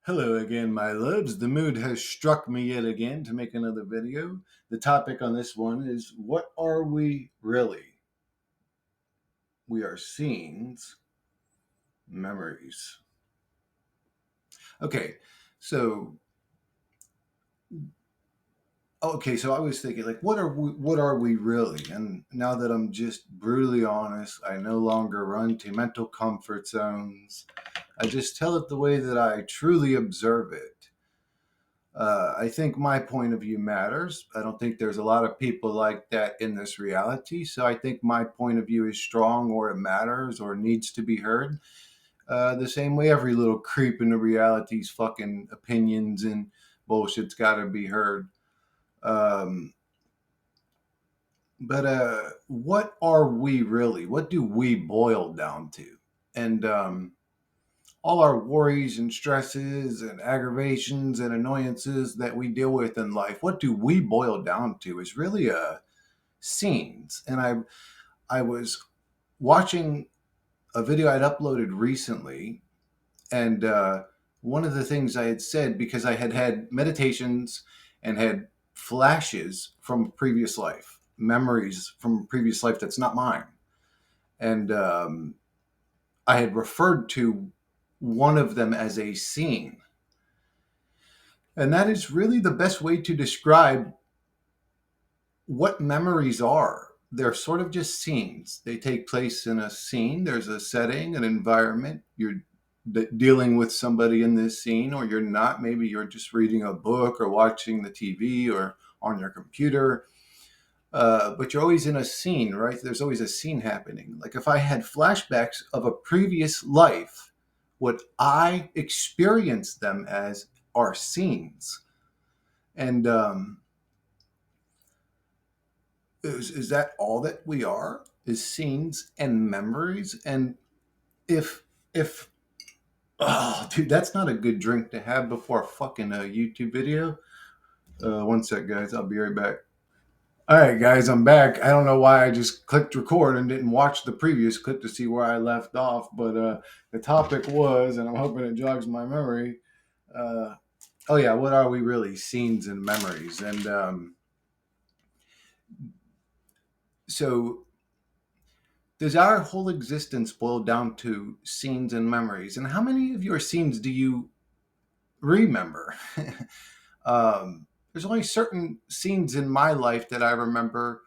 Hello again, my loves. The mood has struck me yet again to make another video. The topic on this one is what are we really? We are scenes, memories. Okay, so so I was thinking like what are we really? And now that I'm just brutally honest, I no longer run to mental comfort zones. I just tell it the way that I truly observe it. I think my point of view matters. I don't think there's a lot of people like that in this reality. So I think my point of view is strong or it matters or needs to be heard. The same way every little creep in the reality's fucking opinions and bullshit's got to be heard. Um, but what are we really? What do we boil down to? And all our worries and stresses and aggravations and annoyances that we deal with in life, what do we boil down to is really scenes. And I was watching a video I'd uploaded recently, and one of the things I had said, because I had had meditations and had flashes from a previous life, memories from a previous life that's not mine, and I had referred to one of them as a scene. And that is really the best way to describe what memories are. They're sort of just scenes. They take place in a scene. There's a setting, an environment. You're dealing with somebody in this scene, or you're not. Maybe you're just reading a book or watching the TV or on your computer. But you're always in a scene, right? There's always a scene happening. Like if I had flashbacks of a previous life, what I experienced them as are scenes. And is that all that we are? Is scenes and memories? And if oh, dude, that's not a good drink to have before a fucking YouTube video. One sec, guys. I'll be right back. All right, guys, I'm back. I don't know why I just clicked record and didn't watch the previous clip to see where I left off, but the topic was, and I'm hoping it jogs my memory. Uh, oh yeah, what are we really? Scenes and memories, and so does our whole existence boil down to scenes and memories? And how many of your scenes do you remember? There's only certain scenes in my life that I remember.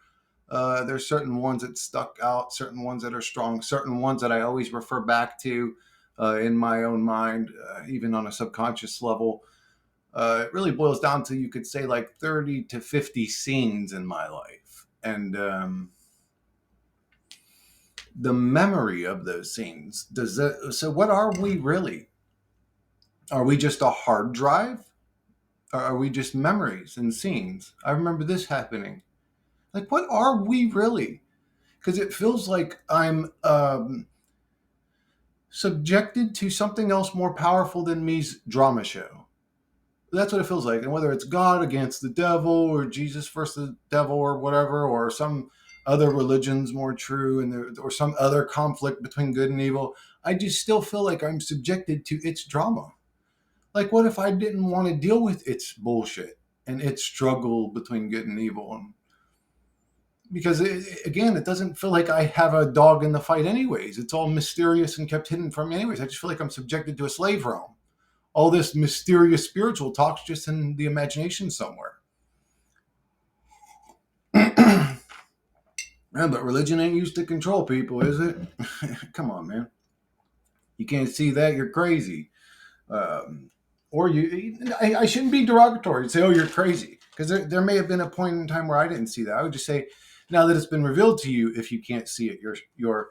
There's certain ones that stuck out, certain ones that are strong, certain ones that I always refer back to in my own mind, even on a subconscious level. It really boils down to, you could say, like 30 to 50 scenes in my life. And the memory of those scenes, so what are we really? Are we just a hard drive? Or are we just memories and scenes? I remember this happening. Like, what are we really? Because it feels like I'm subjected to something else more powerful than me's drama show. That's what it feels like. And whether it's God against the devil or Jesus versus the devil or whatever, or some other religion's more true, and or some other conflict between good and evil, I just still feel like I'm subjected to its drama. Like, what if I didn't want to deal with its bullshit and its struggle between good and evil? And because again, it doesn't feel like I have a dog in the fight anyways. It's all mysterious and kept hidden from me anyways. I just feel like I'm subjected to a slave realm. All this mysterious spiritual talk's just in the imagination somewhere. Yeah, but religion ain't used to control people, is it? Come on, man. You can't see that, you're crazy. Or I shouldn't be derogatory and say, oh, you're crazy. Because there may have been a point in time where I didn't see that. I would just say, now that it's been revealed to you, if you can't see it, you're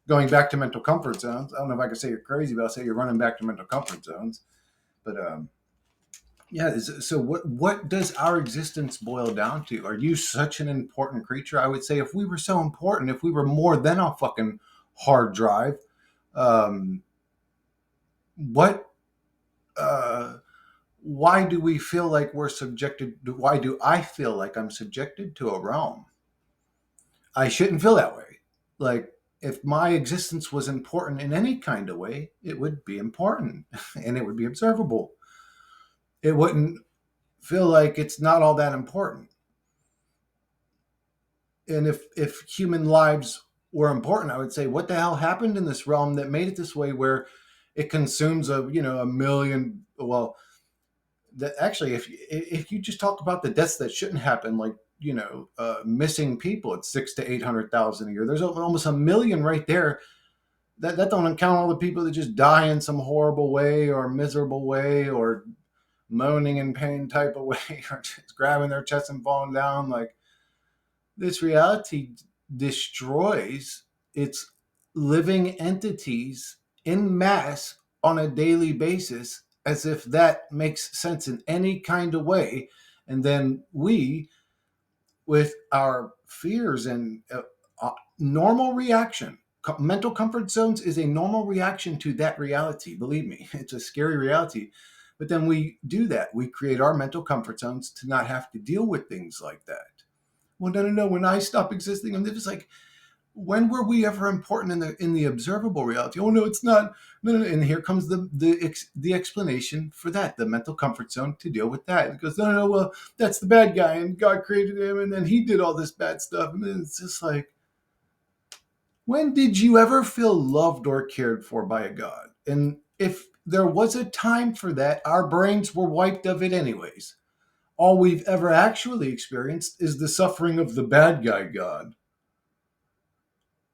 going back to mental comfort zones. I don't know if I could say you're crazy, but I'll say you're running back to mental comfort zones. But yeah, so what does our existence boil down to? Are you such an important creature? I would say if we were so important, if we were more than a fucking hard drive, um, what uh, why do we feel like we're subjected? Why do I feel like I'm subjected to a realm? I shouldn't feel that way. Like, if my existence was important in any kind of way, it would be important and it would be observable. it wouldn't feel like it's not all that important. And if human lives were important, I would say, what the hell happened in this realm that made it this way, where it consumes a million. Well, that actually, if you just talk about the deaths that shouldn't happen, like missing people, it's 6 to 800,000 a year. There's almost a million right there. That don't count all the people that just die in some horrible way or miserable way or moaning in pain type of way or just grabbing their chest and falling down. Like, this reality destroys its living entities in mass on a daily basis, as if that makes sense in any kind of way. And then we, with our fears and normal reaction, mental comfort zones is a normal reaction to that reality. Believe me, it's a scary reality. But then we do that. We create our mental comfort zones to not have to deal with things like that. Well, no, no, no. When I stop existing, I'm just like, when were we ever important in the observable reality? Oh no, it's not. No, no, no. And here comes the explanation for that, the mental comfort zone to deal with that. It goes, no, no, no. Well, that's the bad guy, and God created him, and then he did all this bad stuff, and then it's just like, when did you ever feel loved or cared for by a God? And if there was a time for that, our brains were wiped of it anyways. All we've ever actually experienced is the suffering of the bad guy God.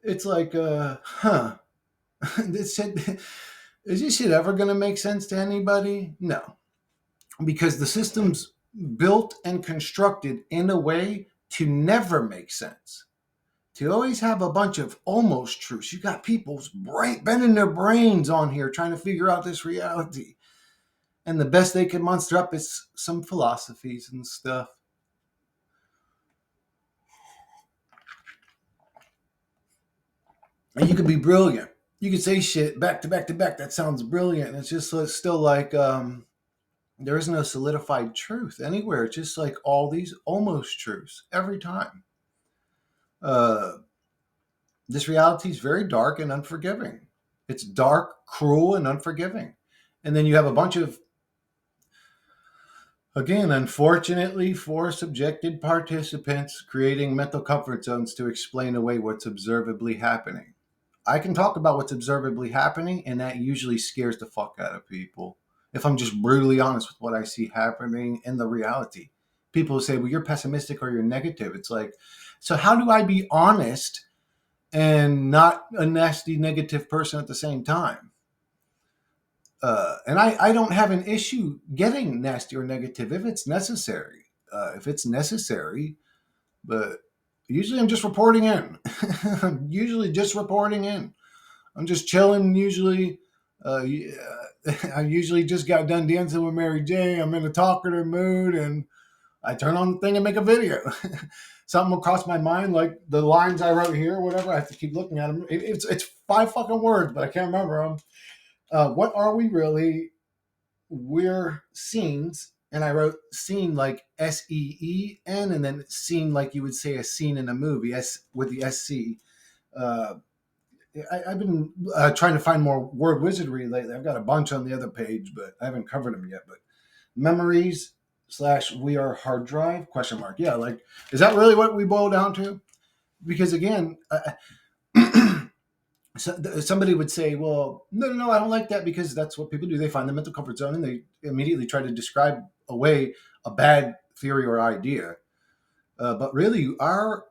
It's like, this shit, is this shit ever going to make sense to anybody? No, because the system's built and constructed in a way to never make sense. To always have a bunch of almost truths. You got people's bending their brains on here trying to figure out this reality. And the best they can muster up is some philosophies and stuff. And you could be brilliant. You could say shit back to back to back. That sounds brilliant. It's just still like there is no solidified truth anywhere. It's just like all these almost truths every time. Uh, this reality is very dark and unforgiving. It's dark, cruel, and unforgiving. And then you have a bunch of, again, unfortunately for subjected participants, creating mental comfort zones to explain away what's observably happening. I can talk about what's observably happening, and that usually scares the fuck out of people. If I'm just brutally honest with what I see happening in the reality, people say, well, you're pessimistic or you're negative. It's like, so how do I be honest and not a nasty negative person at the same time? And I don't have an issue getting nasty or negative if it's necessary. If it's necessary, but usually I'm just reporting in. I'm usually just reporting in. I'm just chilling. Usually, I usually just got done dancing with Mary J. I'm in a talkative mood, and I turn on the thing and make a video. Something will cross my mind, like the lines I wrote here, or whatever. I have to keep looking at them. It's 5 fucking words, but I can't remember them. What are we really? We're scenes, and I wrote scene like SEEN, and then scene like you would say a scene in a movie, S with the SC. Uh, I've been trying to find more word wizardry lately. I've got a bunch on the other page, but I haven't covered them yet. But memories slash we are hard drive question mark. Yeah, like, is that really what we boil down to? Because again, somebody would say, well, no, no, no, I don't like that, because that's what people do. They find the mental comfort zone and they immediately try to describe away a bad theory or idea. But really, our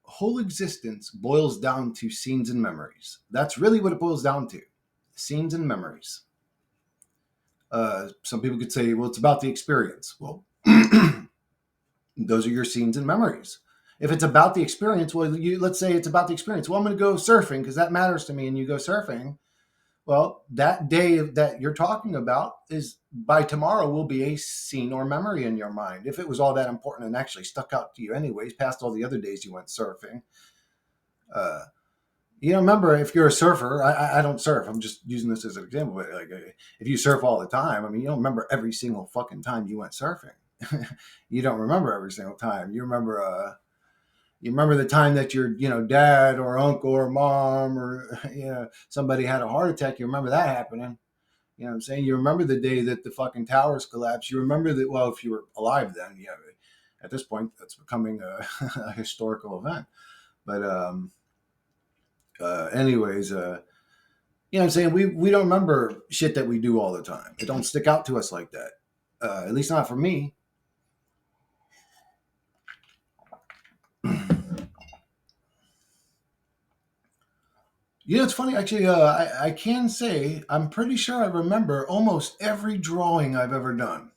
whole existence boils down to scenes and memories. That's really what it boils down to, scenes and memories. Some people could say, well, it's about the experience. Well, those are your scenes and memories. If it's about the experience, well, let's say it's about the experience. Well, I'm going to go surfing because that matters to me, and you go surfing. Well, that day that you're talking about is, by tomorrow, will be a scene or memory in your mind. If it was all that important and actually stuck out to you anyways, past all the other days you went surfing. Uh, remember, if you're a surfer, I don't surf. I'm just using this as an example. But like, if you surf all the time, I mean, you don't remember every single fucking time you went surfing. You don't remember every single time. You remember the time that your, dad or uncle or mom or somebody had a heart attack. You remember that happening. You know what I'm saying? You remember the day that the fucking towers collapsed. You remember that, well, if you were alive then, yeah, at this point, that's becoming a, a historical event. But, anyways, you know what I'm saying? We don't remember shit that we do all the time. It don't stick out to us like that. At least not for me. You know, it's funny, actually, I can say I'm pretty sure I remember almost every drawing I've ever done.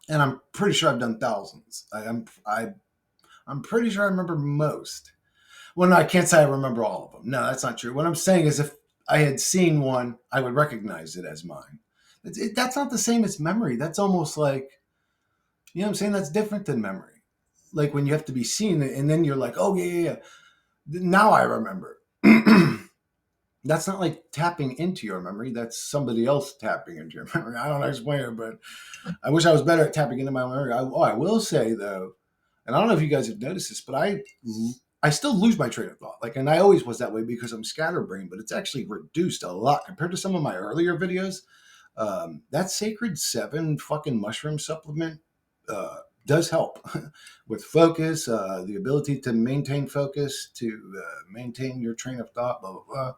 And I'm pretty sure I've done thousands. I'm pretty sure I remember most. Well, no, I can't say I remember all of them. No, that's not true. What I'm saying is, if I had seen one, I would recognize it as mine. That's not the same as memory. That's almost like, you know what I'm saying? That's different than memory. Like when you have to be seen, and then you're like, oh, yeah, yeah, yeah. Now I remember. That's not like tapping into your memory. That's somebody else tapping into your memory. I don't know how to explain it, but I wish I was better at tapping into my memory. I will say though, and I don't know if you guys have noticed this, but I still lose my train of thought. Like, and I always was that way because I'm scatterbrained, but it's actually reduced a lot compared to some of my earlier videos. That Sacred Seven fucking mushroom supplement does help with focus, the ability to maintain focus, to maintain your train of thought, blah blah blah.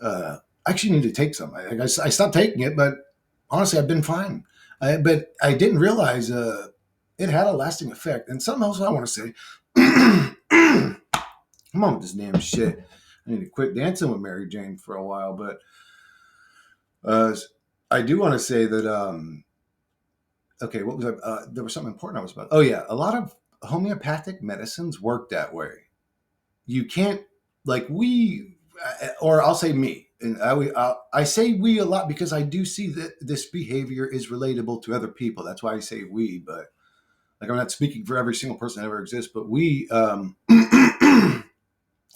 I actually need to take some. I stopped taking it, but honestly, I've been fine. But I didn't realize it had a lasting effect. And something else I want to say. Come on with this damn shit. I need to quit dancing with Mary Jane for a while. But uh, I do want to say that, okay, what was I? There was something important I was about. Oh, yeah. A lot of homeopathic medicines work that way. You can't, like, or I'll say me, and I say we a lot because I do see that this behavior is relatable to other people. That's why I say we, but like I'm not speaking for every single person that ever exists, but we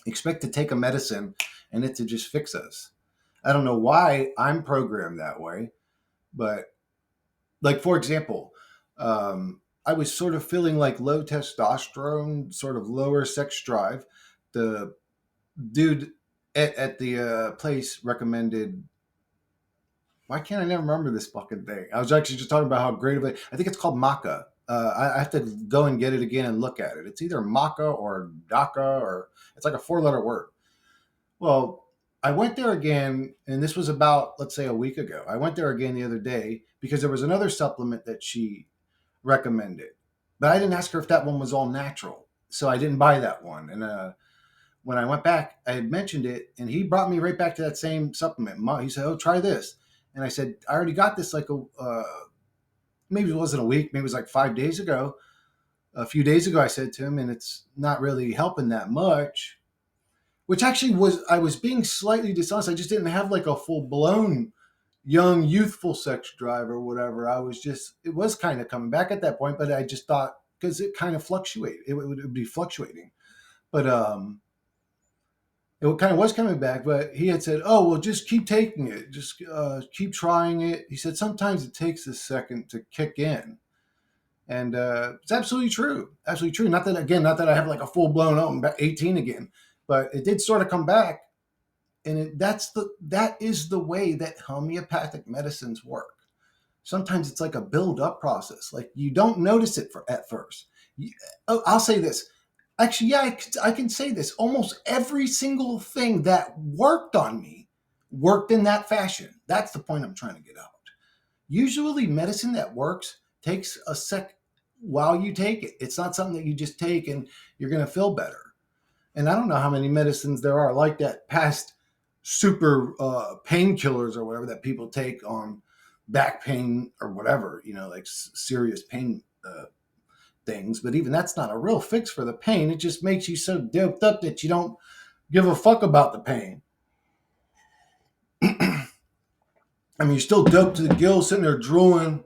expect to take a medicine and it to just fix us. I don't know why I'm programmed that way, but like for example, I was sort of feeling like low testosterone, sort of lower sex drive. The dude at the place recommended. Why can't I never remember this fucking thing? I was actually just talking about how great of it. I think it's called maca. I have to go and get it again and look at it. It's either maca or daca, or it's like a four-letter word. Well, I went there again, and this was about, let's say, a week ago. I went there again the other day because there was another supplement that she recommended, but I didn't ask her if that one was all natural, so I didn't buy that one. And when I went back, I had mentioned it, and he brought me right back to that same supplement. He said, "Oh, try this," and I said, "I already got this like maybe it wasn't a week, maybe it was like 5 days ago. A few days ago, I said to him, and it's not really helping that much." Which actually I was being slightly dishonest. I just didn't have like a full blown young youthful sex drive or whatever. It was kind of coming back at that point, but I just thought because it kind of fluctuated, it would be fluctuating, but it kind of was coming back, but he had said, "Oh, well, just keep taking it. Just keep trying it." He said, "Sometimes it takes a second to kick in." And it's absolutely true. Absolutely true. Not that I have like a full blown, oh, I'm back 18 again, but it did sort of come back. And that is the way that homeopathic medicines work. Sometimes it's like a build up process. Like you don't notice it at first. I'll say this. Actually, yeah, I can say this. Almost every single thing that worked on me worked in that fashion. That's the point I'm trying to get out. Usually, medicine that works takes a sec while you take it. It's not something that you just take and you're going to feel better. And I don't know how many medicines there are like that past super painkillers or whatever that people take on back pain or whatever, like serious pain things. But even that's not a real fix for the pain. It just makes you so doped up that you don't give a fuck about the pain. I mean, you're still doped to the gills, sitting there drooling,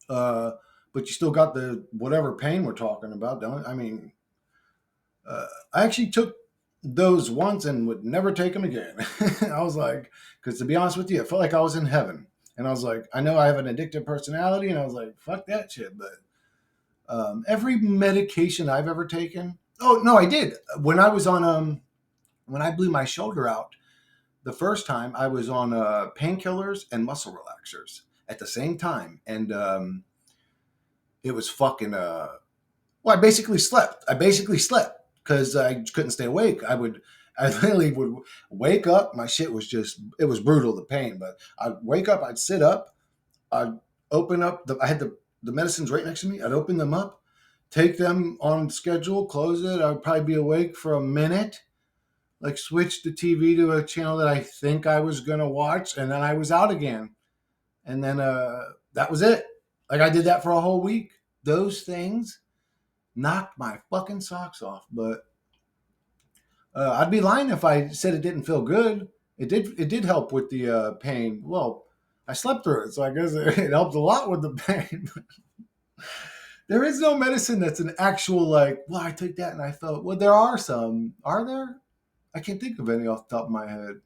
but you still got the whatever pain we're talking about, don't you? I mean, I actually took those once and would never take them again. I was like, because to be honest with you, I felt like I was in heaven. And I was like, I know I have an addictive personality, and I was like, fuck that shit. But every medication I've ever taken, oh no, I did. When I was on when I blew my shoulder out, The first time I was on painkillers and muscle relaxers at the same time, and it was fucking. Well, I basically slept. Because I couldn't stay awake. I literally would wake up. My shit was just, it was brutal, the pain. But I'd wake up, I'd sit up, I'd open up, I had the medicines right next to me. I'd open them up, take them on schedule, close it. I'd probably be awake for a minute, like switch the TV to a channel that I think I was going to watch. And then I was out again. And then that was it. Like I did that for a whole week. Those things knocked my fucking socks off. But I'd be lying if I said it didn't feel good. It did. It did help with the pain. Well, I slept through it, so I guess it helped a lot with the pain. There is no medicine that's an actual like. Well, I took that and I felt. Well, there are some. Are there? I can't think of any off the top of my head.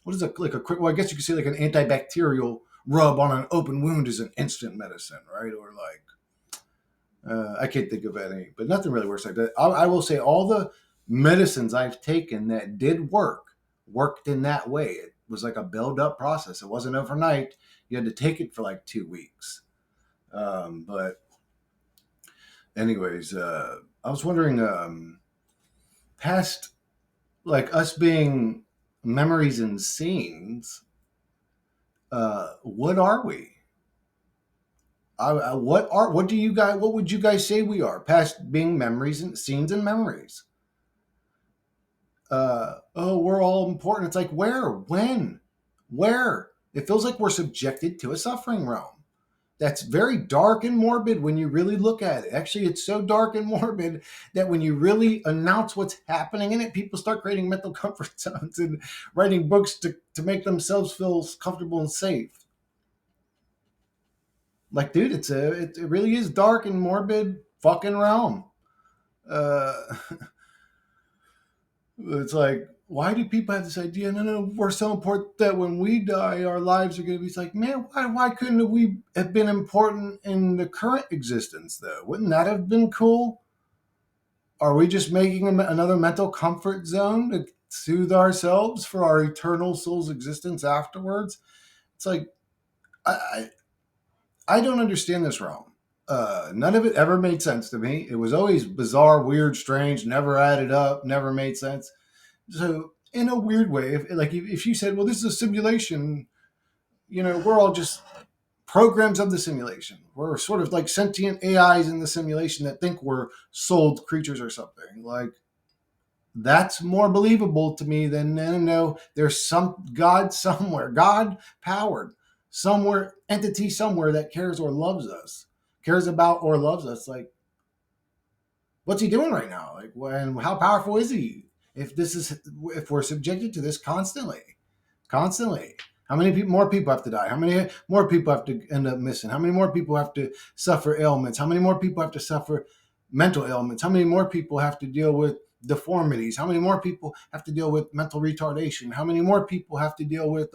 What is it like a quick? Well, I guess you could say like an antibacterial rub on an open wound is an instant medicine, right? Or like I can't think of any, but nothing really works like that. I will say all the medicines I've taken that did worked in that way. It was like a build up process. It wasn't overnight. You had to take it for like 2 weeks. But anyways, I was wondering, past like us being memories and scenes, what are we? What do you guys, what would you guys say we are past being memories and scenes and memories? Oh, we're all important. It's like where, when, where? It feels like we're subjected to a suffering realm. That's very dark and morbid when you really look at it. Actually, it's so dark and morbid that when you really announce what's happening in it, people start creating mental comfort zones and writing books to make themselves feel comfortable and safe. Like, dude, it really is dark and morbid fucking realm. Uh, it's like, why do people have this idea? No, no, we're so important that when we die, our lives are going to be. It's like, man, why couldn't we have been important in the current existence, though? Wouldn't that have been cool? Are we just making another mental comfort zone to soothe ourselves for our eternal soul's existence afterwards? It's like, I, I don't understand this realm. None of it ever made sense to me. It was always bizarre, weird, strange, never added up, never made sense. So, in a weird way, if you said, well, this is a simulation, we're all just programs of the simulation. We're sort of like sentient AIs in the simulation that think we're souled creatures or something. Like, that's more believable to me than no, there's some God somewhere, God powered somewhere, entity somewhere that cares or loves us, cares about or loves us. Like, what's he doing right now? Like, when how powerful is he? If we're subjected to this constantly, how many more people have to die? How many more people have to end up missing? How many more people have to suffer ailments? How many more people have to suffer mental ailments? How many more people have to deal with deformities? How many more people have to deal with mental retardation? How many more people have to deal with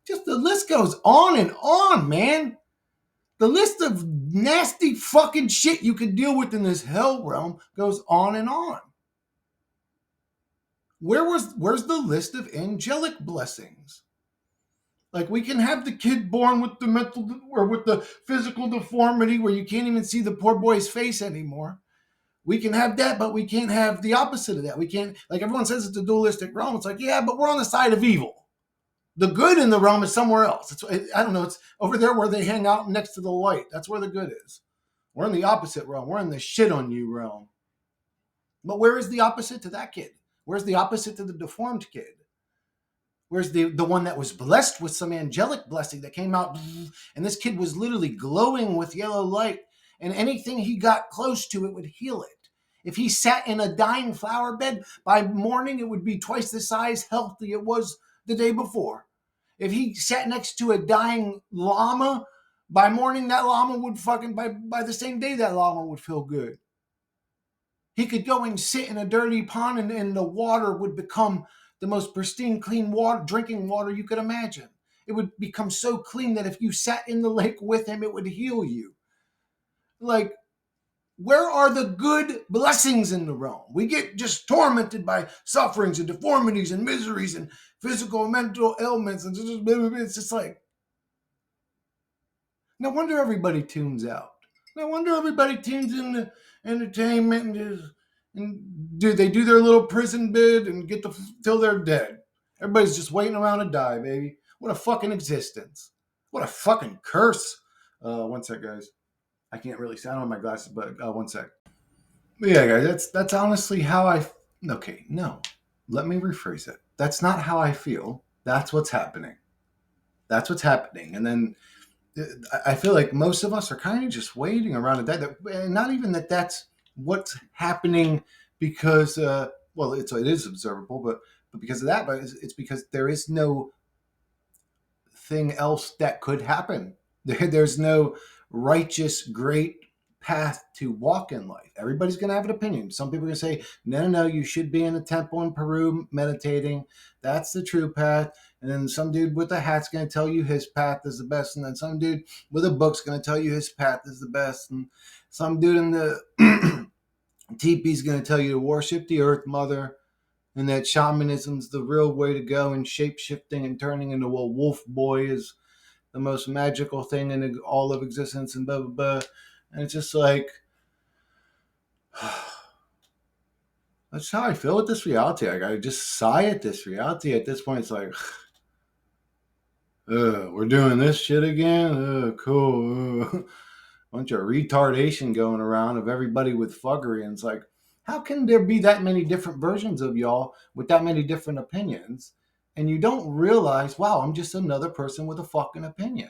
just the list goes on and on, man. The list of nasty fucking shit you could deal with in this hell realm goes on and on. Where's the list of angelic blessings? Like, we can have the kid born with the mental or with the physical deformity where you can't even see the poor boy's face anymore. We can have that, but we can't have the opposite of that. We can't, like, everyone says it's a dualistic realm. It's like, yeah, but we're on the side of evil. The good in the realm is somewhere else. I don't know. It's over there where they hang out next to the light. That's where the good is. We're in the opposite realm. We're in the shit on you realm. But where is the opposite to that kid? Where's the opposite to the deformed kid? Where's the one that was blessed with some angelic blessing that came out, and this kid was literally glowing with yellow light, and anything he got close to, it would heal it. If he sat in a dying flower bed, by morning it would be twice the size healthy it was the day before. If he sat next to a dying llama, by morning that llama would by the same day that llama would feel good. He could go and sit in a dirty pond and the water would become the most pristine, clean water, drinking water you could imagine. It would become so clean that if you sat in the lake with him, it would heal you. Like, Where are the good blessings in the realm? We get just tormented by sufferings and deformities and miseries and physical and mental ailments. And it's just like, no wonder everybody tunes out. No wonder everybody tunes into entertainment and they do their little prison bid and get to till they're dead. Everybody's just waiting around to die, baby. What a fucking existence. What a fucking curse. One sec, guys. I can't really see. I don't have my glasses, but one sec. But yeah, guys, that's honestly how I. Okay, no. Let me rephrase it. That's not how I feel. That's what's happening. That's what's happening. And then I feel like most of us are kind of just waiting around to die. And not even that that's what's happening because, well, it is observable, but because of that, but it's because there is no thing else that could happen. There's no righteous, great path to walk in life. Everybody's going to have an opinion. Some people are going to say, no, you should be in a temple in Peru meditating. That's the true path. And then some dude with a hat's going to tell you his path is the best. And then some dude with a book's going to tell you his path is the best. And some dude in the teepee is going to tell you to worship the earth mother and that shamanism's the real way to go, and shape shifting and turning into a wolf boy is the most magical thing in all of existence, and blah blah blah. And it's just like that's how I feel with this reality. Like, I just sigh at this reality. At this point, it's like, we're doing this shit again. Cool. Bunch of retardation going around of everybody with fuckery, and it's like, how can there be that many different versions of y'all with that many different opinions, and you don't realize, wow, I'm just another person with a fucking opinion.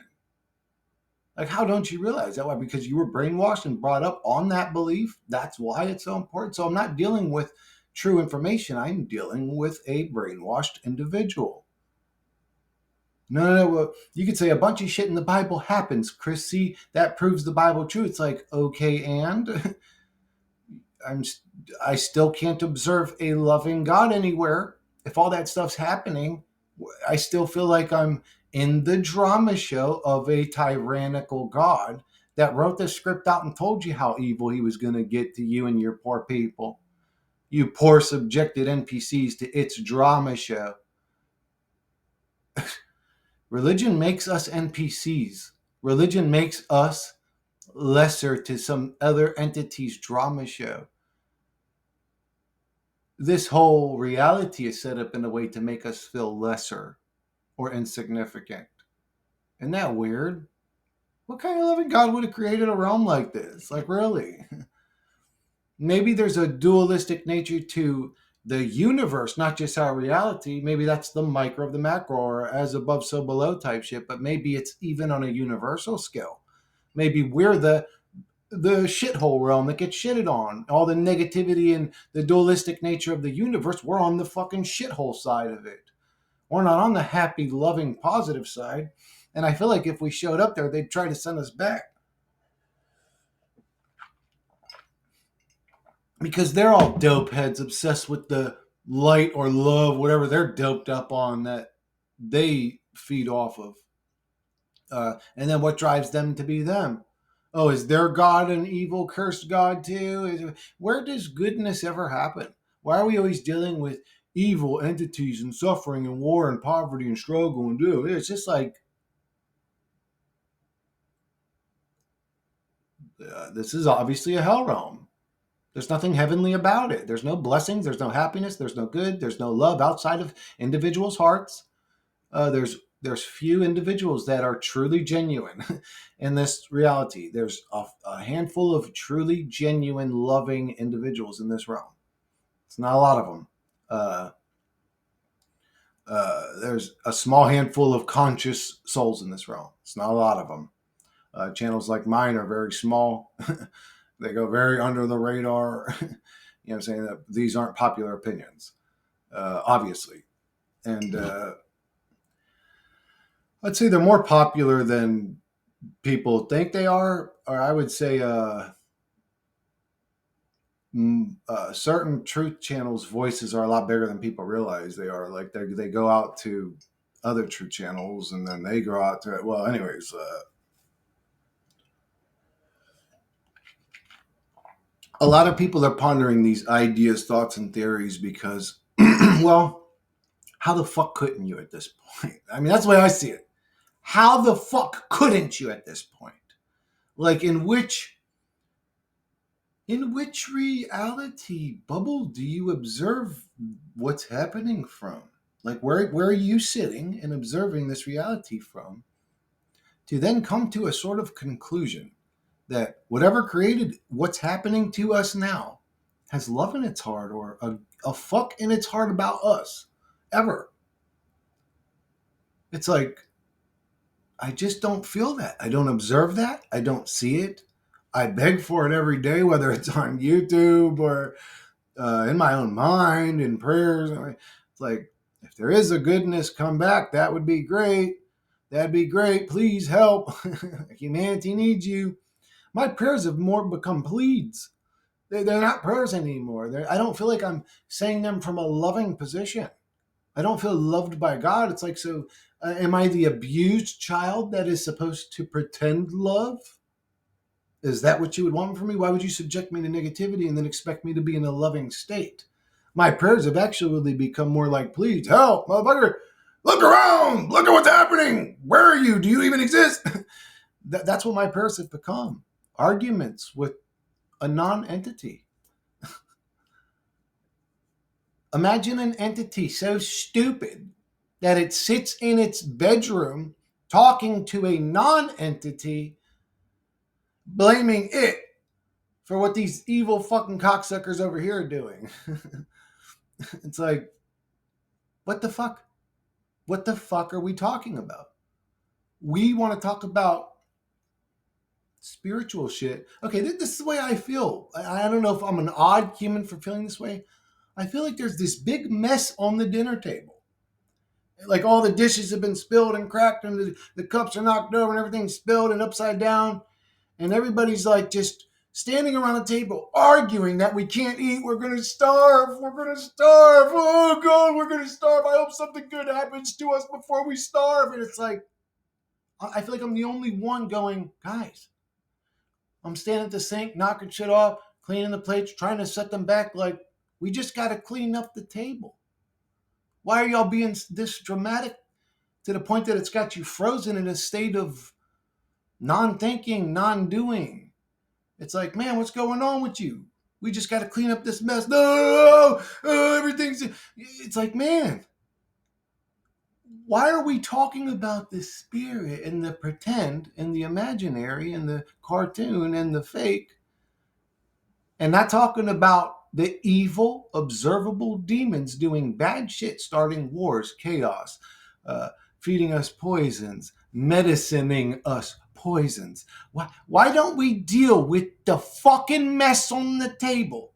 Like, how don't you realize that? Why? Because you were brainwashed and brought up on that belief. That's why it's so important. So I'm not dealing with true information. I'm dealing with a brainwashed individual. No. Well, you could say a bunch of shit in the Bible happens, Chris. See, that proves the Bible true. It's like, okay, and I'm I still can't observe a loving God anywhere. If all that stuff's happening, I still feel like I'm in the drama show of a tyrannical God that wrote the script out and told you how evil he was going to get to you and your poor people. You poor subjected NPCs to its drama show. Religion makes us NPCs. Religion makes us lesser to some other entity's drama show. This whole reality is set up in a way to make us feel lesser or insignificant. Isn't that weird? What kind of loving God would have created a realm like this? Like, really? Maybe there's a dualistic nature to the universe, not just our reality. Maybe that's the micro of the macro, or as above, so below type shit. But maybe it's even on a universal scale. Maybe we're the shithole realm that gets shitted on. All the negativity and the dualistic nature of the universe, we're on the fucking shithole side of it. We're not on the happy, loving, positive side. And I feel like if we showed up there, they'd try to send us back. Because they're all dope heads obsessed with the light or love, whatever they're doped up on that they feed off of. And then what drives them to be them? Oh, is their God an evil, cursed God too? Where does goodness ever happen? Why are we always dealing with evil entities and suffering and war and poverty and struggle and do? It's just like, this is obviously a hell realm. There's nothing heavenly about it. There's no blessings. There's no happiness. There's no good. There's no love outside of individuals' hearts. There's few individuals that are truly genuine in this reality. There's a handful of truly genuine, loving individuals in this realm. It's not a lot of them. Uh, there's a small handful of conscious souls in this realm. It's not a lot of them. Channels like mine are very small. They go very under the radar. You know what I'm saying? That these aren't popular opinions, obviously. And I'd say they're more popular than people think they are. Or I would say certain truth channels' voices are a lot bigger than people realize they are. Like they go out to other truth channels and then they go out to, well, anyways, A lot of people are pondering these ideas, thoughts, and theories because, well, how the fuck couldn't you at this point? I mean, that's the way I see it. How the fuck couldn't you at this point? Like, in which reality bubble do you observe what's happening from? Like, where are you sitting and observing this reality from to then come to a sort of conclusion that whatever created what's happening to us now has love in its heart or a fuck in its heart about us ever? It's like, I just don't feel that. I don't observe that. I don't see it. I beg for it every day, whether it's on YouTube or in my own mind, in prayers. It's like, if there is a goodness, come back. That would be great. That'd be great. Please help. Humanity needs you. My prayers have more become pleads. They're not prayers anymore. I don't feel like I'm saying them from a loving position. I don't feel loved by God. It's like, so am I the abused child that is supposed to pretend love? Is that what you would want from me? Why would you subject me to negativity and then expect me to be in a loving state? My prayers have actually become more like, please help, motherfucker. Look around. Look at what's happening. Where are you? Do you even exist? That's what my prayers have become. Arguments with a non-entity. Imagine an entity so stupid that it sits in its bedroom talking to a non-entity, blaming it for what these evil fucking cocksuckers over here are doing. It's like, what the fuck? What the fuck are we talking about? We want to talk about spiritual shit. Okay, this is the way I feel. I don't know if I'm an odd human for feeling this way. I feel like there's this big mess on the dinner table. Like, all the dishes have been spilled and cracked, and the cups are knocked over, and everything's spilled and upside down. And everybody's like just standing around the table arguing that we can't eat. We're going to starve. We're going to starve. Oh, God, we're going to starve. I hope something good happens to us before we starve. And it's like, I feel like I'm the only one going, guys, I'm standing at the sink, knocking shit off, cleaning the plates, trying to set them back. Like, we just got to clean up the table. Why are y'all being this dramatic to the point that it's got you frozen in a state of non-thinking, non-doing? It's like, man, what's going on with you? We just got to clean up this mess. No, everything's. It's like, man, why are we talking about the spirit and the pretend and the imaginary and the cartoon and the fake, and not talking about the evil, observable demons doing bad shit, starting wars, chaos, uh, feeding us poisons, medicining us poisons? Why don't we deal with the fucking mess on the table?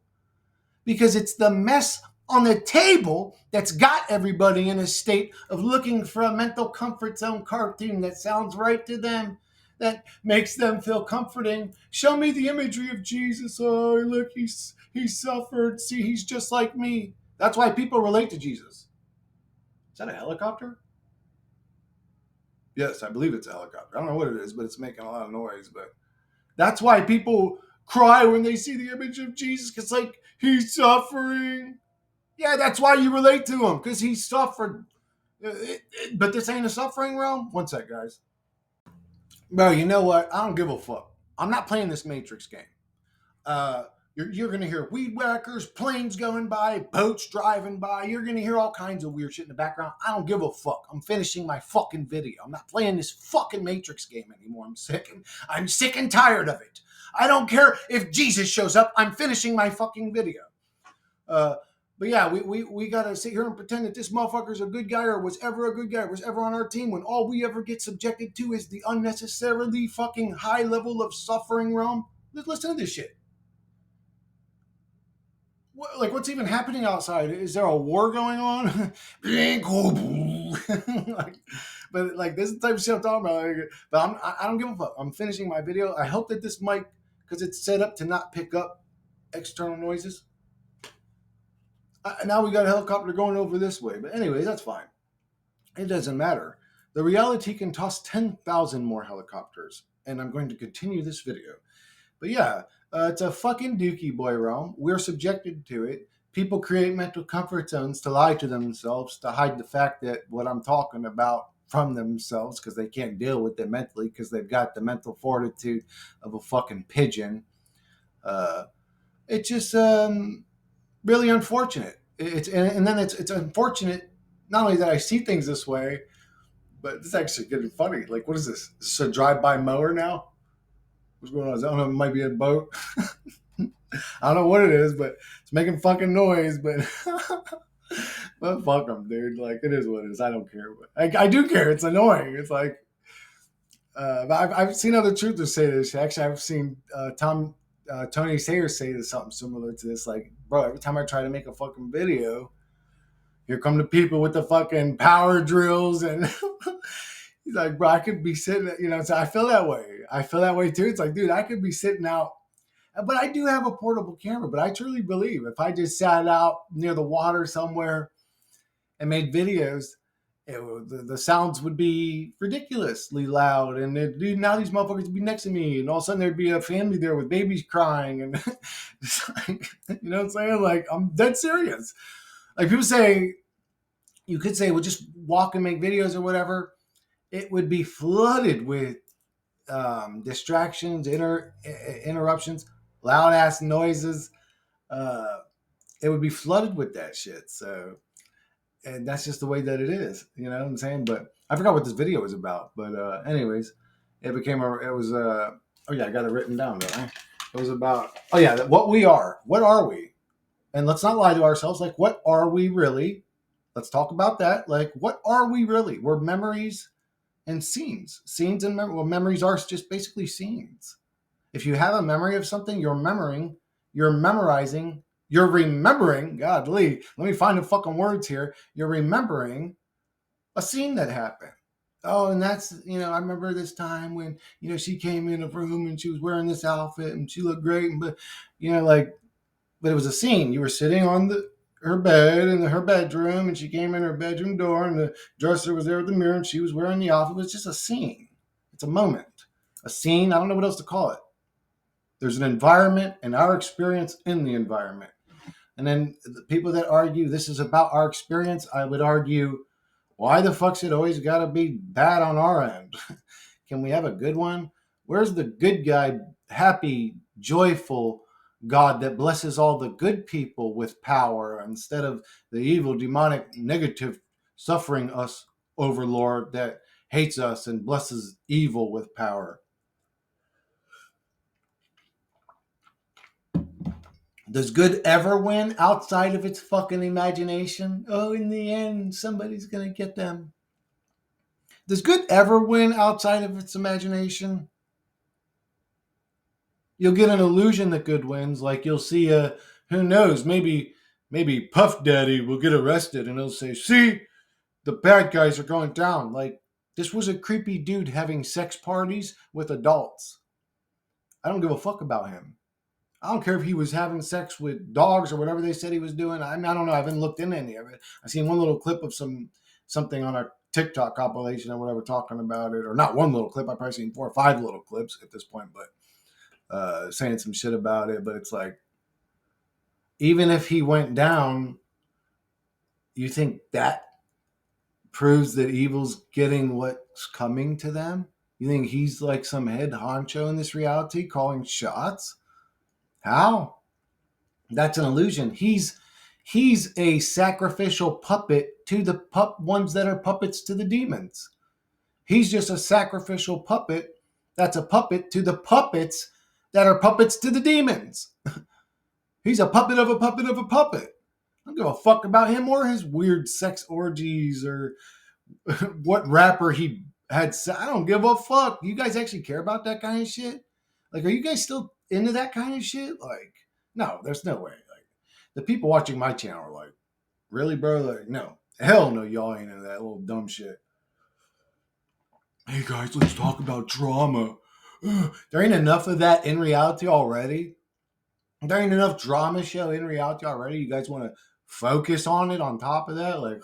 Because it's the mess on the table that's got everybody in a state of looking for a mental comfort zone cartoon that sounds right to them, that makes them feel comforting. Show me the imagery of Jesus. Oh, look, he suffered. See, he's just like me. That's why people relate to Jesus. Is that a helicopter? Yes, I believe it's a helicopter. I don't know what it is, but it's making a lot of noise. But that's why people cry when they see the image of Jesus, because, like, he's suffering. Yeah, that's why you relate to him, because he suffered. But this ain't a suffering realm? One sec, guys. Bro, you know what? I don't give a fuck. I'm not playing this Matrix game. Uh, you're going to hear weed whackers, planes going by, boats driving by. You're going to hear all kinds of weird shit in the background. I don't give a fuck. I'm finishing my fucking video. I'm not playing this fucking Matrix game anymore. I'm sick and tired of it. I don't care if Jesus shows up. I'm finishing my fucking video. Uh, but yeah, we gotta sit here and pretend that this motherfucker's a good guy or was ever a good guy or was ever on our team when all we ever get subjected to is the unnecessarily fucking high level of suffering realm. Listen to this shit. Like, what's even happening outside? Is there a war going on? Like, but like, this is the type of shit I'm talking about. But I don't give a fuck. I'm finishing my video. I hope that this mic, because it's set up to not pick up external noises. Now we got a helicopter going over this way. But anyways, that's fine. It doesn't matter. The reality can toss 10,000 more helicopters. And I'm going to continue this video. But yeah, it's a fucking dookie boy realm. We're subjected to it. People create mental comfort zones to lie to themselves, to hide the fact that what I'm talking about from themselves because they can't deal with it mentally because they've got the mental fortitude of a fucking pigeon. Uh, it's just really unfortunate. It's and then it's unfortunate not only that I see things this way, but it's actually getting funny. Like, what is this? Is this a drive-by mower now? What's going on? I don't know. It might be a boat. I don't know what it is, but it's making fucking noise. But but fuck them, dude. Like, it is what it is. I don't care. But I do care. It's annoying. It's like, but I've seen other truthers say this. Actually, I've seen Tony Sayers say this, something similar to this. Like, bro, every time I try to make a fucking video, here come the people with the fucking power drills and he's like, bro, I could be sitting, so I feel that way. I feel that way too. It's like, dude, I could be sitting out, but I do have a portable camera, but I truly believe if I just sat out near the water somewhere and made videos, the sounds would be ridiculously loud. And dude, now these motherfuckers would be next to me. And all of a sudden there'd be a family there with babies crying. And it's like, you know what I'm saying? Like, I'm dead serious. Like people say, you could say, well, just walk and make videos or whatever. It would be flooded with distractions, interruptions, loud ass noises. Uh, it would be flooded with that shit. So, and that's just the way that it is. You know what I'm saying? But I forgot what this video was about. But anyways, it was oh yeah, I got it written down, don't I? It was about, oh yeah, what we are. What are we? And let's not lie to ourselves. Like, what are we really? Let's talk about that. Like, what are we really? We're memories and scenes. Scenes and well, memories are just basically scenes. If you have a memory of something, you're memorizing, you're remembering. God, Lee, let me find the fucking words here. You're remembering a scene that happened. Oh, and that's, I remember this time when, she came in a room and she was wearing this outfit and she looked great. But, like, but it was a scene. You were sitting on her bed in her bedroom, and she came in her bedroom door, and the dresser was there with the mirror, and she was wearing the outfit. It was just a scene. It's a moment, a scene. I don't know what else to call it. There's an environment and our experience in the environment. And then the people that argue this is about our experience, I would argue, why the fuck's it always got to be bad on our end? Can we have a good one? Where's the good guy, happy, joyful God that blesses all the good people with power instead of the evil, demonic, negative, suffering us overlord that hates us and blesses evil with power? Does good ever win outside of its fucking imagination? Oh, in the end, somebody's going to get them. Does good ever win outside of its imagination? You'll get an illusion that good wins. Like you'll see who knows, maybe Puff Daddy will get arrested and he'll say, see, the bad guys are going down. Like this was a creepy dude having sex parties with adults. I don't give a fuck about him. I don't care if he was having sex with dogs or whatever they said he was doing. I mean, I don't know. I haven't looked into any of it. I seen one little clip of something on our TikTok compilation or whatever talking about it, or not one little clip. I've probably seen 4 or 5 little clips at this point, but saying some shit about it. But it's like, even if he went down, you think that proves that evil's getting what's coming to them? You think he's like some head honcho in this reality calling shots? How? That's an illusion. He's a sacrificial puppet to the ones that are puppets to the demons. He's just a sacrificial puppet that's a puppet to the puppets that are puppets to the demons. He's a puppet of a puppet of a puppet. I don't give a fuck about him or his weird sex orgies or what rapper he had. I don't give a fuck. You guys actually care about that kind of shit? Like, are you guys still into that kind of shit? Like, no, there's no way. Like, the people watching my channel are like, really, bro? Like, no. Hell no, y'all ain't into that little dumb shit. Hey guys, let's talk about drama. There ain't enough of that in reality already. There ain't enough drama show in reality already. You guys want to focus on it on top of that? Like,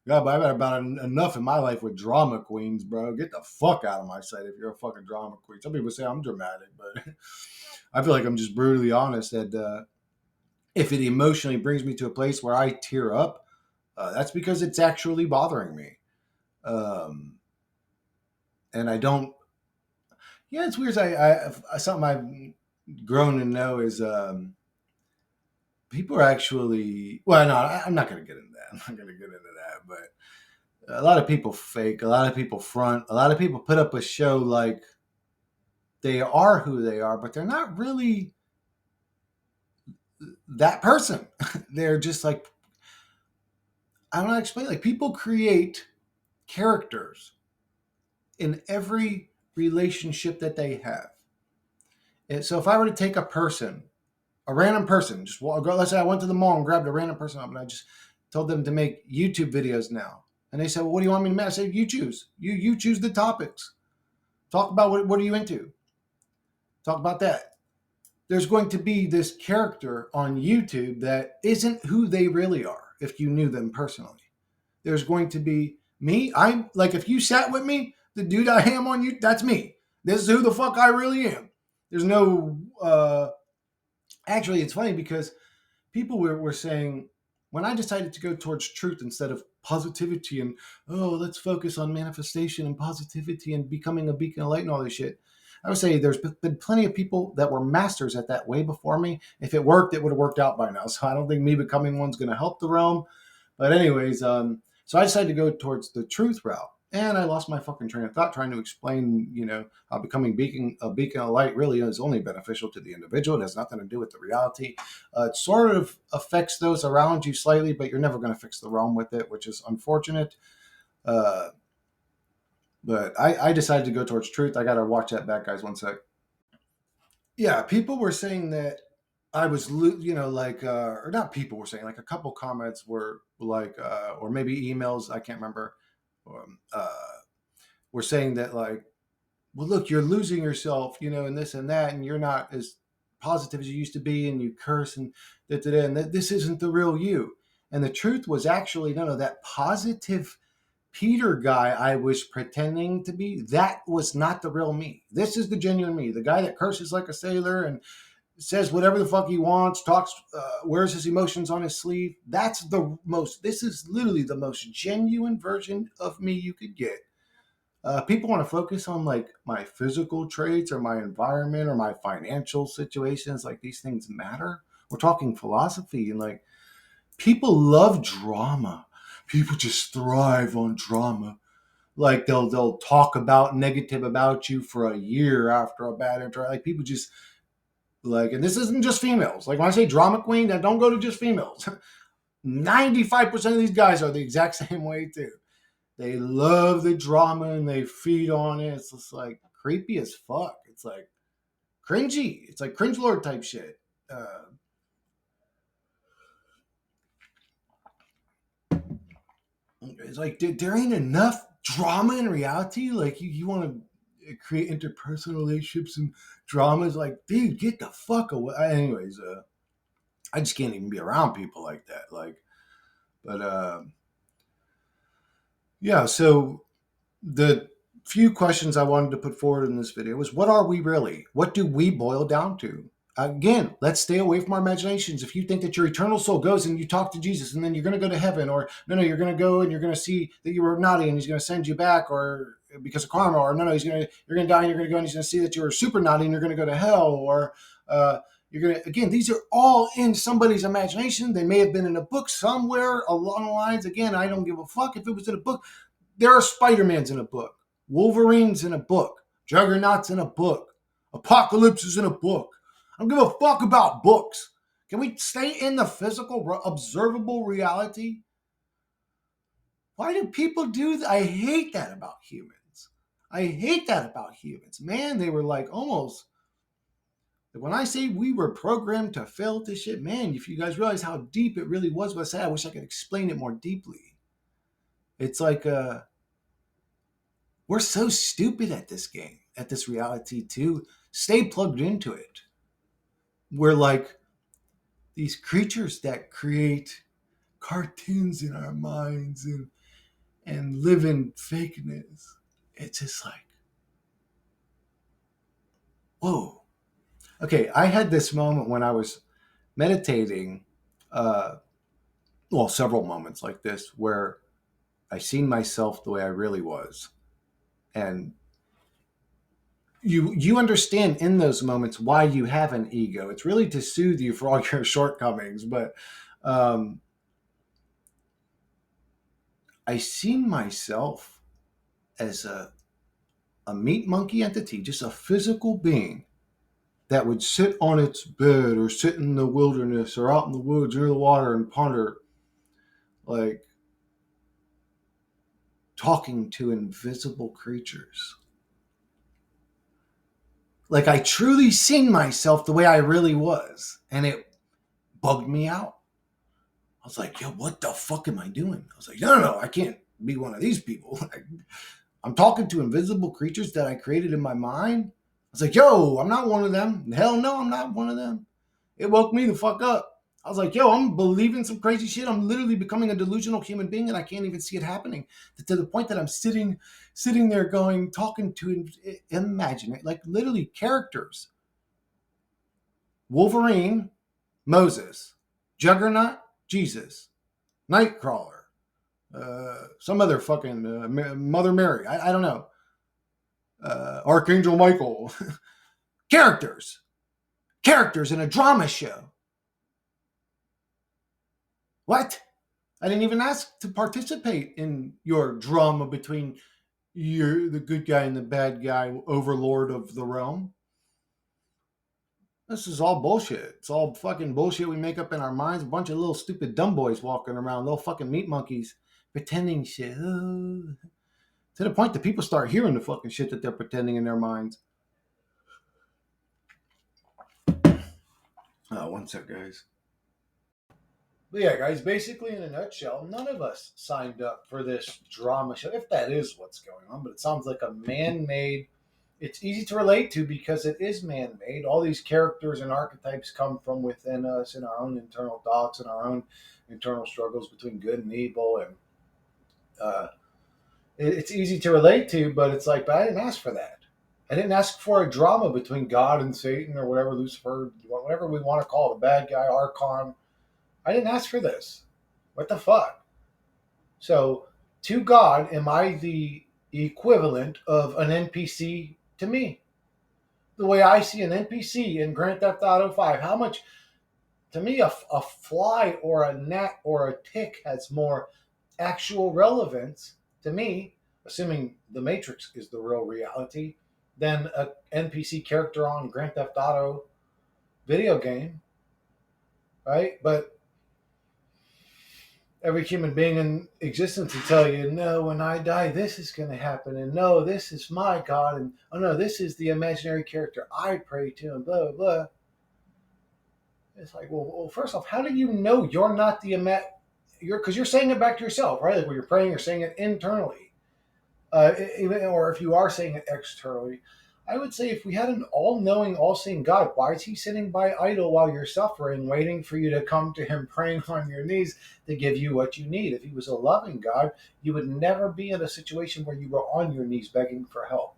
God, but I've had about enough in my life with drama queens, bro. Get the fuck out of my sight if you're a fucking drama queen. Some people say I'm dramatic, but I feel like I'm just brutally honest. And if it emotionally brings me to a place where I tear up, that's because it's actually bothering me. Um, and I don't. Yeah, it's weird. Something I've grown to know is people are actually. Well, no, I'm not going to get into that. I'm not going to get into that. But a lot of people fake. A lot of people front. A lot of people put up a show like they are who they are, but they're not really that person. They're just like, I don't know how to explain. Like people create characters in every relationship that they have. And so if I were to take a random person, let's say I went to the mall and grabbed a random person up and I just told them to make YouTube videos now. And they said, well, what do you want me to make? I said, you choose. You choose the topics. Talk about what are you into? Talk about that. There's going to be this character on YouTube that isn't who they really are if you knew them personally. There's going to be me. I'm like, if you sat with me, the dude I am on you, that's me. This is who the fuck I really am. There's no, actually, it's funny because people were saying, when I decided to go towards truth instead of positivity and, oh, let's focus on manifestation and positivity and becoming a beacon of light and all this shit. I would say there's been plenty of people that were masters at that way before me. If it worked, it would have worked out by now. So I don't think me becoming one's going to help the realm. But anyways, so I decided to go towards the truth route, and I lost my fucking train of thought trying to explain, how becoming a beacon of light really is only beneficial to the individual. It has nothing to do with the reality. It sort of affects those around you slightly, but you're never going to fix the realm with it, which is unfortunate. Uh, but I decided to go towards truth. I got to watch that back, guys. One sec. Yeah, people were saying that I was, or not people were saying, like a couple comments were like, or maybe emails, I can't remember, um, uh, were saying that, like, well, look, you're losing yourself, and this and that, and you're not as positive as you used to be, and you curse and and that this isn't the real you. And the truth was actually, no, that positive Peter guy I was pretending to be, that was not the real me. This is the genuine me, the guy that curses like a sailor and says whatever the fuck he wants, talks, wears his emotions on his sleeve. This is literally the most genuine version of me you could get. People want to focus on like my physical traits or my environment or my financial situations. Like these things matter. We're talking philosophy and like people love drama. People just thrive on drama. Like they'll talk about negative about you for a year after a bad interaction. Like people just like, and this isn't just females. Like when I say drama queen, that don't go to just females. 95% of these guys are the exact same way too. They love the drama and they feed on it. It's just like creepy as fuck. It's like cringy. It's like cringe lord type shit. Uh, it's like there ain't enough drama in reality. Like you want to create interpersonal relationships and dramas. Like, dude, get the fuck away. Anyways, I just can't even be around people like that. Like, but yeah. So the few questions I wanted to put forward in this video was, what are we really? What do we boil down to? Again, let's stay away from our imaginations. If you think that your eternal soul goes and you talk to Jesus and then you're going to go to heaven, or no, you're going to go and you're going to see that you were naughty and he's going to send you back, or because of karma, or no, you're going to die and you're going to go and he's going to see that you were super naughty and you're going to go to hell, or you're going to, again, these are all in somebody's imagination. They may have been in a book somewhere along the lines. Again, I don't give a fuck if it was in a book. There are Spider-Mans in a book. Wolverine's in a book. Juggernaut's in a book. Apocalypse is in a book. I don't give a fuck about books. Can we stay in the physical, observable reality? Why do people do that? I hate that about humans. I hate that about humans. Man, they were like almost, when I say we were programmed to fail at this shit, man, if you guys realize how deep it really was, I wish I could explain it more deeply. It's like, we're so stupid at this game, at this reality too. Stay plugged into it. We're like these creatures that create cartoons in our minds and live in fakeness. It's just like, whoa. Okay, I had this moment when I was meditating, uh, well, several moments like this where I seen myself the way I really was. And you understand in those moments why you have an ego. It's really to soothe you for all your shortcomings. But um, I seen myself as a meat monkey entity, just a physical being that would sit on its bed or sit in the wilderness or out in the woods near the water and ponder, like talking to invisible creatures. Like I truly seen myself the way I really was, and it bugged me out. I was like, yo, what the fuck am I doing? I was like, no, I can't be one of these people. I'm talking to invisible creatures that I created in my mind. I was like, yo, I'm not one of them. Hell no, I'm not one of them. It woke me the fuck up. I was like, yo, I'm believing some crazy shit. I'm literally becoming a delusional human being and I can't even see it happening. To the point that I'm sitting there going, talking to imagine it, like literally characters. Wolverine, Moses, Juggernaut, Jesus, Nightcrawler, some other fucking Mother Mary. I don't know. Archangel Michael. characters. Characters in a drama show. What? I didn't even ask to participate in your drama between the good guy and the bad guy, overlord of the realm. This is all bullshit. It's all fucking bullshit we make up in our minds. A bunch of little stupid dumb boys walking around, little fucking meat monkeys, pretending shit. Oh. To the point that people start hearing the fucking shit that they're pretending in their minds. Oh, one sec, guys. But yeah, guys, basically in a nutshell, none of us signed up for this drama show, if that is what's going on, but it sounds like a man made. It's easy to relate to because it is man made. All these characters and archetypes come from within us in our own internal thoughts and our own internal struggles between good and evil. And uh, it's easy to relate to, but it's like, but I didn't ask for that. I didn't ask for a drama between God and Satan or whatever, Lucifer, whatever we want to call it, the bad guy, Archon. I didn't ask for this. What the fuck? So, to God, am I the equivalent of an NPC to me? The way I see an NPC in Grand Theft Auto 5, how much, to me, a fly or a gnat or a tick has more actual relevance to me, assuming the Matrix is the real reality, than a NPC character on Grand Theft Auto video game, right? But every human being in existence will tell you, no, when I die, this is going to happen. And no, this is my God. And oh, no, this is the imaginary character I pray to, and blah, blah, blah. It's like, well, first off, how do you know you're not the because you're saying it back to yourself, right? Like when you're praying, you're saying it internally. Even or if you are saying it externally, I would say if we had an all-knowing, all-seeing God, why is He sitting by idle while you're suffering, waiting for you to come to Him, praying on your knees to give you what you need? If He was a loving God, you would never be in a situation where you were on your knees begging for help.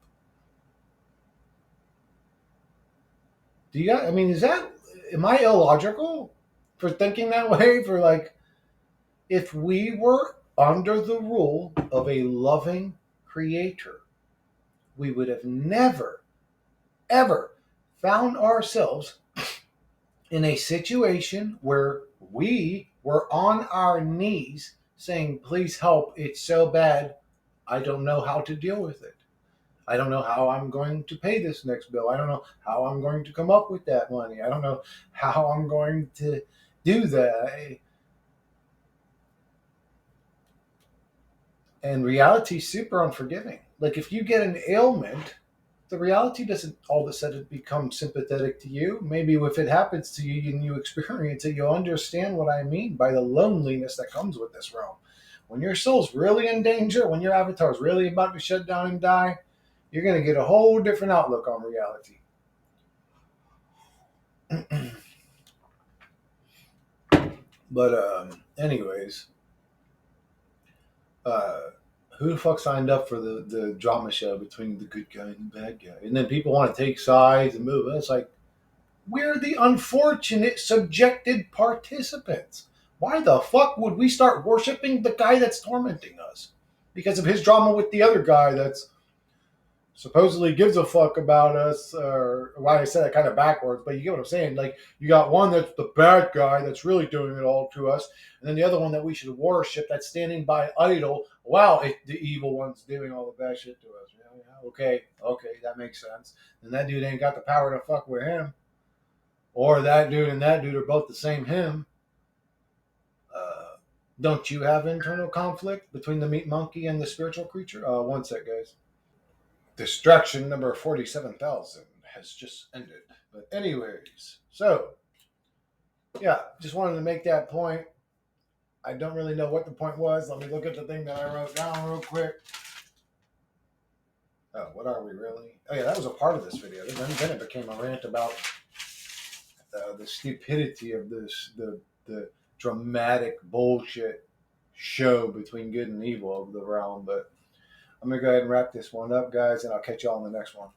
Do you? I mean, is that? Am I illogical for thinking that way? For like, if we were under the rule of a loving Creator, we would have never ever found ourselves in a situation where we were on our knees saying, please help, it's so bad, I don't know how to deal with it. I don't know how I'm going to pay this next bill. I don't know how I'm going to come up with that money. I don't know how I'm going to do that. And reality's super unforgiving. Like if you get an ailment, the reality doesn't all of a sudden become sympathetic to you. Maybe if it happens to you and you experience it, you'll understand what I mean by the loneliness that comes with this realm. When your soul's really in danger, when your avatar's really about to shut down and die, you're going to get a whole different outlook on reality. But, anyways, uh, who the fuck signed up for the drama show between the good guy and the bad guy? And then people want to take sides and move. It's like, We're the unfortunate subjected participants. Why the fuck would we start worshiping the guy that's tormenting us? Because of his drama with the other guy that's supposedly gives a fuck about us, or why I said that kind of backwards, but you get what I'm saying. Like, you got one that's the bad guy that's really doing it all to us, and then the other one that we should worship that's standing by idle while the evil one's doing all the bad shit to us. Yeah, yeah, okay, that makes sense. And that dude ain't got the power to fuck with him, or that dude and that dude are both the same him. Uh, don't you have internal conflict between the meat monkey and the spiritual creature? One sec, guys. Distraction number 47,000 has just ended. But, anyways, so, yeah, just wanted to make that point. I don't really know what the point was. Let me look at the thing that I wrote down real quick. Oh, what are we really? Oh, yeah, that was a part of this video. Then it became a rant about the stupidity of the dramatic bullshit show between good and evil of the realm. But I'm going to go ahead and wrap this one up, guys, and I'll catch y'all on the next one.